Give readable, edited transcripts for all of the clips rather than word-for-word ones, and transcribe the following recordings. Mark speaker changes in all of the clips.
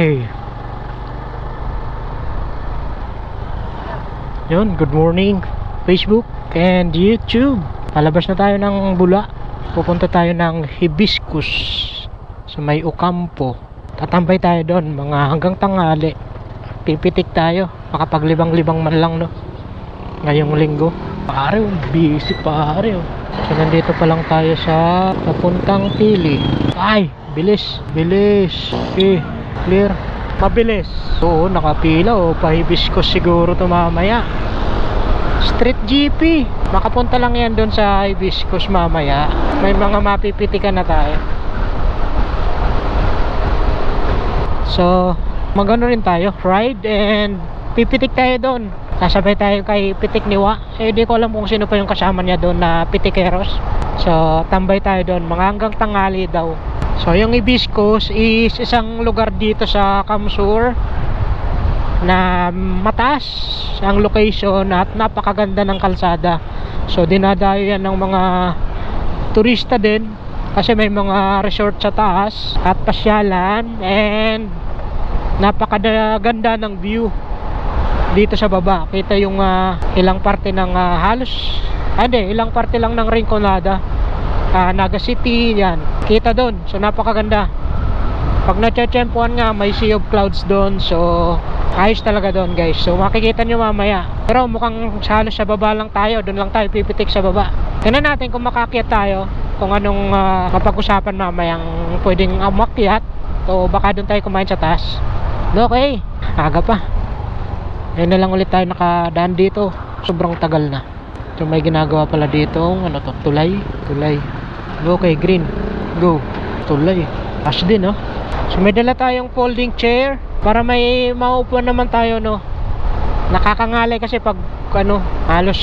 Speaker 1: Hey. Yun, good morning Facebook and YouTube. Palabas na tayo ng Bula. Pupunta tayo ng Hibiscus sa may Ocampo. Tatambay tayo doon mga hanggang tanghali. Pipitik tayo, makapaglibang-libang man lang, no, ngayong linggo. Pare, busy pare. So nandito pa lang tayo sa papuntang Pili. Ay, bilis. Okay, clear. Mabilis. Oo, nakapila o pa-Hibiscus siguro to mamaya. Street GP. Makapunta lang yan doon sa Hibiscus mamaya. May mga mapipitikan na tayo. So, magano rin tayo, ride and pipitik tayo doon. Sasabay tayo kay Pitik Niwa. Di ko alam kung sino pa yung kasama niya doon na pitikeros. So, tambay tayo doon. Mga hanggang tanghali daw. So, yung Hibiscus is isang lugar dito sa Kamsur na mataas ang location at napakaganda ng kalsada. So, dinadayo yan ng mga turista din kasi may mga resort sa taas at pasyalan and napakaganda ng view dito sa baba. Kita yung ilang parte ng ilang parte lang ng Rinconada, Naga City, yan. Kita doon. So napakaganda. Pag natsyempohan nga, may sea of clouds doon. So ayos talaga doon, guys. So makikita nyo mamaya. Pero mukhang halos sa baba lang tayo. Doon lang tayo pipitik sa baba. Tingnan natin kung makakyat tayo, kung anong mapag-usapan mamayang pwedeng umakyat. So baka doon tayo kumain sa taas. Okay, aga pa. Ngayon na lang ulit tayo nakadaan dito. Sobrang tagal na. So may ginagawa pala dito, tulay. Okay, green. Go. Tulay. Cash din, no? So may dala tayong folding chair para may maupuan naman tayo, no? Nakakangalay kasi pag halos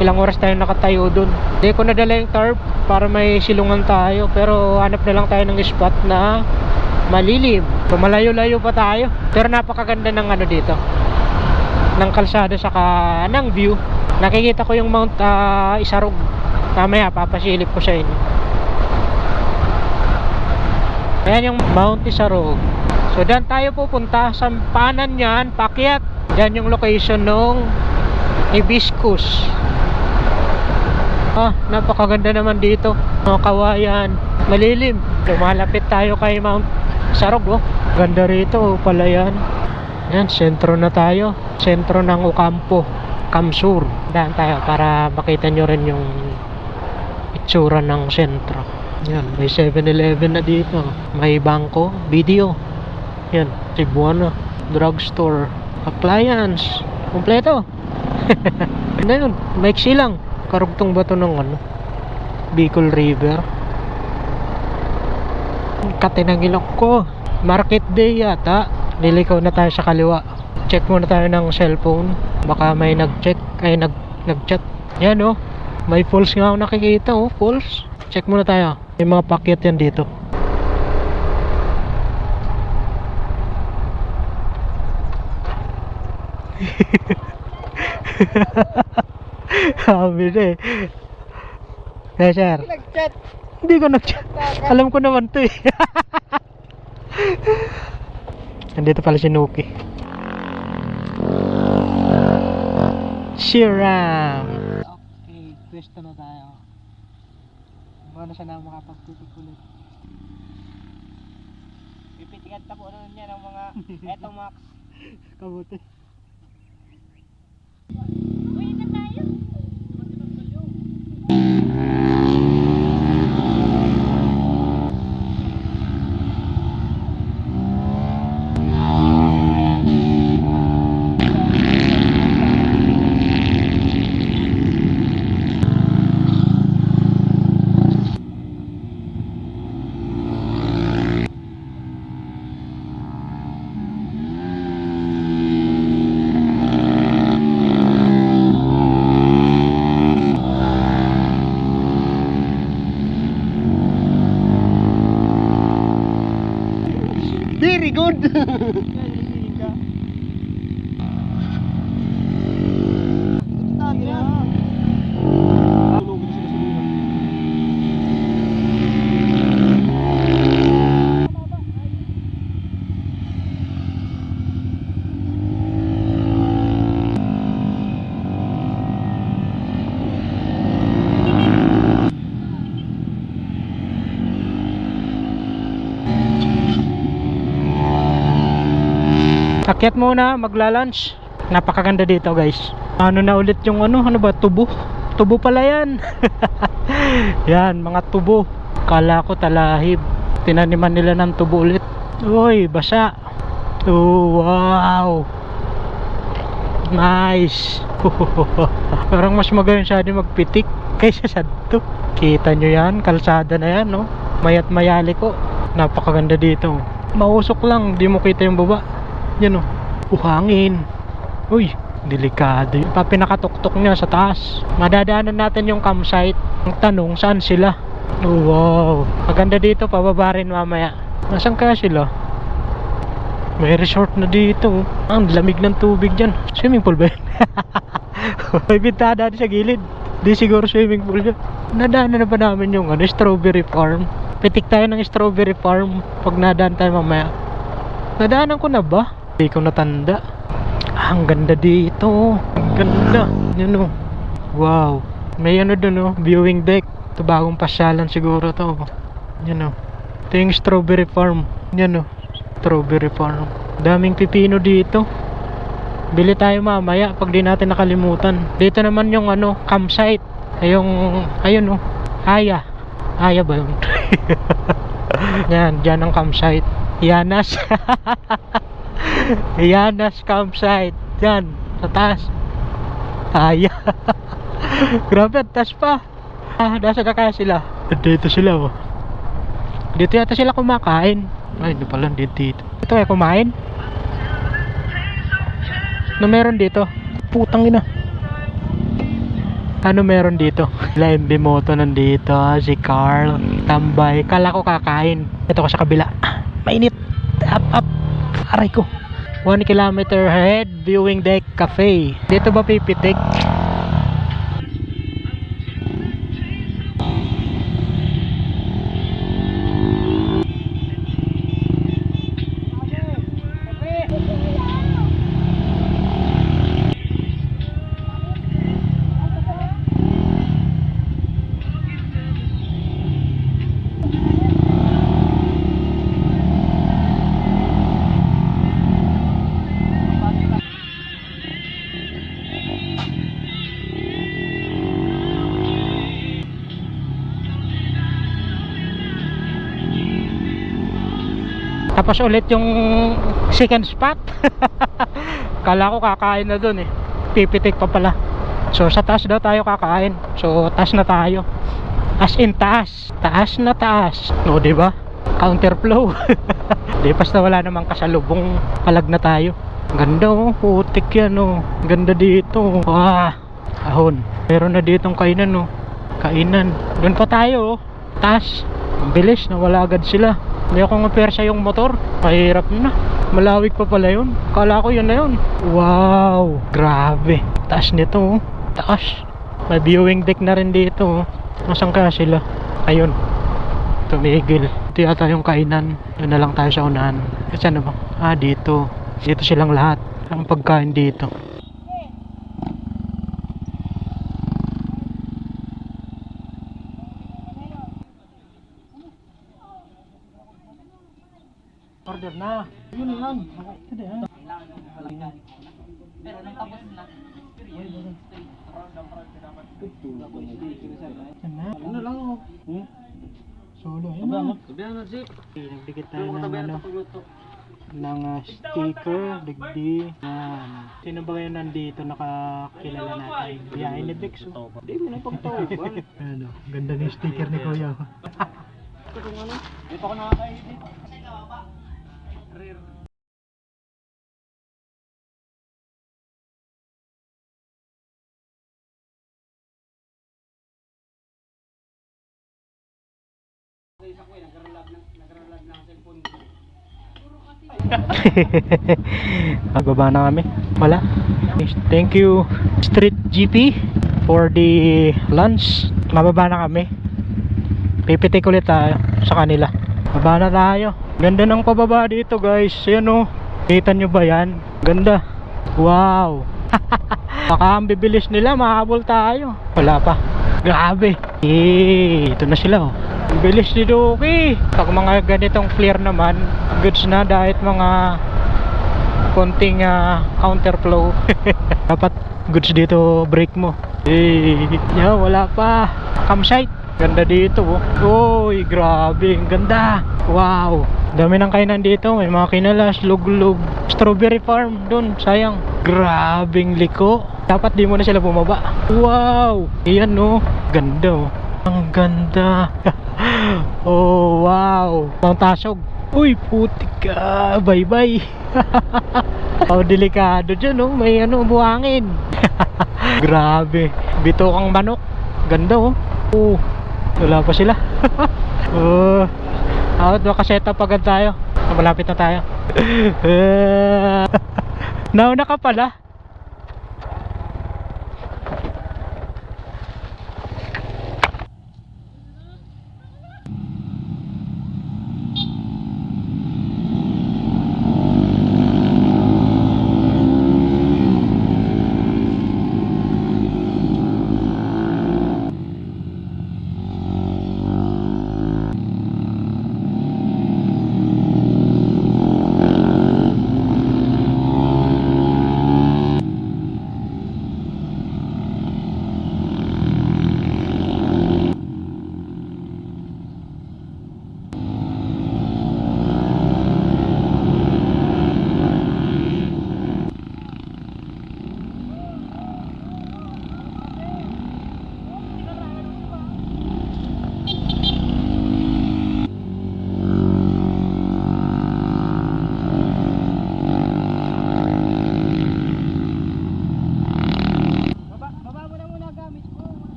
Speaker 1: ilang oras tayo nakatayo dun. Hindi ko nadala yung tarp para may silungan tayo, pero hanap na lang tayo ng spot na malilim. So malayo-layo pa tayo, pero napakaganda ng dito, ng kalsada saka ng view. Nakikita ko yung Mount Isarog. Mamaya papasilip ko sa inyo. Ayan yung Mount Isarog. So dyan tayo pupunta. Sa panan yan, pakyat. Dyan yung location ng Hibiscus. Napakaganda naman dito. Mga kawayan, malilim. Lumalapit tayo kay Mount Isarog, oh. Ganda rito, pala yan. Yan, sentro na tayo. Sentro ng Ocampo, Kamsur. Daan tayo para makita nyo rin yung itsura ng sentro. Yan, may 7-Eleven na dito. May bangko, video. Yan, Cebuana, drugstore, appliance. Kompleto. Ano yun? Maiksi lang. Karugtong ba ito ng Bicol River? Katinangilok ko. Market day yata. Nilikaw na tayo sa kaliwa. Check muna tayo ng cellphone. Baka may nag-chat. Yan, oh. May falls nga ako nakikita, oh. Falls. Check muna tayo. May mga pakyat yan dito. Sabi na eh. Hey, sir.
Speaker 2: Nag-chat.
Speaker 1: Hindi ko nag-chat. Alam ko naman to eh. Nandito pala si Nuki. Shiram. Okay, pwesto na tayo. Muna siya na makapagpitik ulit.
Speaker 2: Pipitikan ta po niya ng mga Etomax.
Speaker 1: Kabuti.
Speaker 2: Uy, na tayo.
Speaker 1: Very good. Akyat muna, magla-lunch. Napakaganda dito guys. Ano na ulit yung ano ba, tubo? Tubo pala yan. Yan, mga tubo. Kala ko talahib. Tinaniman nila ng tubo ulit. Uy, basa. Oh, wow. Nice. Parang mas magayon siya din magpitik kaysa sa to. Kita nyo yan, kalsada na yan, no? Mayat mayali ko. Napakaganda dito. Mausok lang, di mo kita yung baba. Yan, no? Hangin. Uy, delikado yun. Pinakatuktok niya sa taas. Madadaanan natin yung campsite. Ang tanong, saan sila? Oh, wow. Maganda dito, pababa rin mamaya. Nasaan kaya sila? May resort na dito. Ang lamig ng tubig dyan. Swimming pool ba yun? May bintada sa gilid. Di siguro swimming pool yun. Nadaanan na ba namin yung strawberry farm? Pitik tayo ng strawberry farm pag nadaan tayo mamaya. Nadaanan ko na ba? Hindi ko natanda. Ang ganda dito. Ang ganda. Yun o. Wow. May ano dun o, viewing deck. Ito bagong pasyalan siguro to. Yan o. Ito yung strawberry farm. Yan o. Strawberry farm. Daming pipino dito. Bili tayo mamaya pag di natin nakalimutan. Dito naman yung ano, campsite. Ayun o. Aya ba yun? Yan, dyan ang campsite. Yanas. Yanas campsite. Yan, sa taas. Aya. Grabe, at taas pa. Nasa na kaya sila? Dito sila oh. Dito yata sila kumakain. Ay, hindi pala dito. Ito ay kumain. Ano meron dito? Putang ina. Ano meron dito? La MB Moto nandito. Si Carl. Tambay. Kala ko kakain. Ito ko sa kabila. Mainit. Up. Aray ko. 1 kilometer ahead. Viewing deck cafe. Dito ba pipitik? Tapos ulit yung second spot. Kala ko kakain na dun eh. Pipitik pa pala. So sa taas daw tayo kakain. So taas na tayo. As in taas. Taas na taas. No, diba? Counterflow. Di basta wala namang kasalubong. Palag na tayo. Ganda oh. Putik yan oh. Ganda dito. Wah. Ahon. Meron na ditong kainan oh. Kainan. Doon pa tayo oh. Taas. Ang bilis. Nawala agad sila. Hindi ako nga yung motor. Mahirap na. Malawig pa pala yun. Kala ko yun na yun. Wow. Grabe. Taas nito oh. Taas. May viewing deck na rin dito oh. Nasaan kaya sila? Ayun. Tumigil. Ito yata yung kainan. Doon na lang tayo sa unahan. Kasi ano ba? Dito. Dito silang lahat. Ang pagkain dito. Order na. Yun lang. Hindi ha.
Speaker 2: Pero nung tapos na.
Speaker 1: Ano lang ako? Solo yun na. Nagdikit tayo ng ano. Ng sticker. Digdi. Yan. Sino ba kayo nandito nakakilala natin? Biyahe ni Bex. Hindi mo na pagtawagan. Ano? Ganda ng sticker ni Kuya.
Speaker 2: Dito ko nakakain dito. Rare.
Speaker 1: Magbaba na kami. Wala. Thank you Street GP for the lunch. Mababa na kami. Pipitik ulit tayo sa kanila. Baba na tayo. Ganda ng pababa dito guys. Yan o. Kita nyo ba yan? Ganda. Wow. Baka ang bibilis nila. Mahabol tayo. Wala pa. Grabe. Ito na sila oh. Bilis ni Doki. Pag mga ganitong clear naman, goods na dahil mga konting counterflow. Dapat goods dito brake mo. Yeah, wala pa. Campsite. Ganda dito oh. Uy, grabe, ang ganda. Wow. Dami ng kainan dito. May mga kinalas, luglug, strawberry farm dun. Sayang. Grabing liko. Dapat di mo na sila bumaba. Wow. Iyan no. Ganda oh. Ang ganda. Oh, wow. Mount Tasog. Uy, putik ka. Bye-bye. Oh, delikado dyan oh. May buhangin. Grabe. Bitokang manok. Ganda oh. Oh. Wala pa sila. Oh. Out, baka set up agad tayo. Malapit na tayo. Nauna ka pala.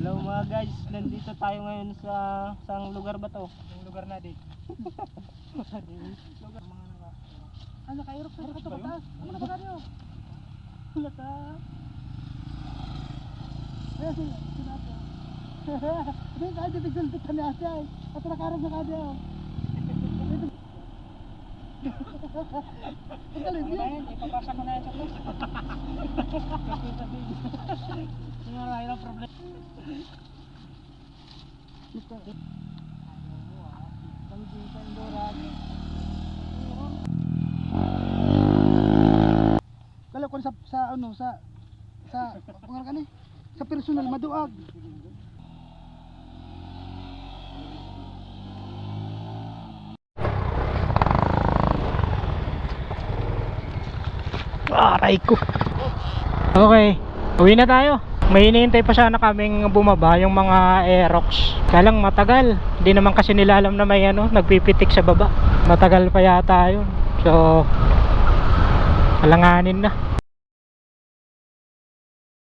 Speaker 2: Hello mga guys, nandito tayo ngayon sa saang lugar ba to?
Speaker 1: Yung lugar na dito.
Speaker 2: Lugar mga naka.
Speaker 3: Ano kayo ro sa to pataas? Ano ba kanyo? Lata. Ay, sinato. Hindi ka dito sulti kami asya. At nakarap na kadyo. Ang galing yun.
Speaker 2: Ipapasa ko na yan sa plus. Nga mayroon problema.
Speaker 3: Kala ko sa ano sa pangalan kani sa personal maduag.
Speaker 1: Aray ko. Okay, uwi na tayo. May hinihintay pa sana kaming bumaba yung mga Aerox. Kaya lang matagal. Hindi naman kasi nila alam na may nagpipitik sa baba. Matagal pa yata yun. So, alanganin na.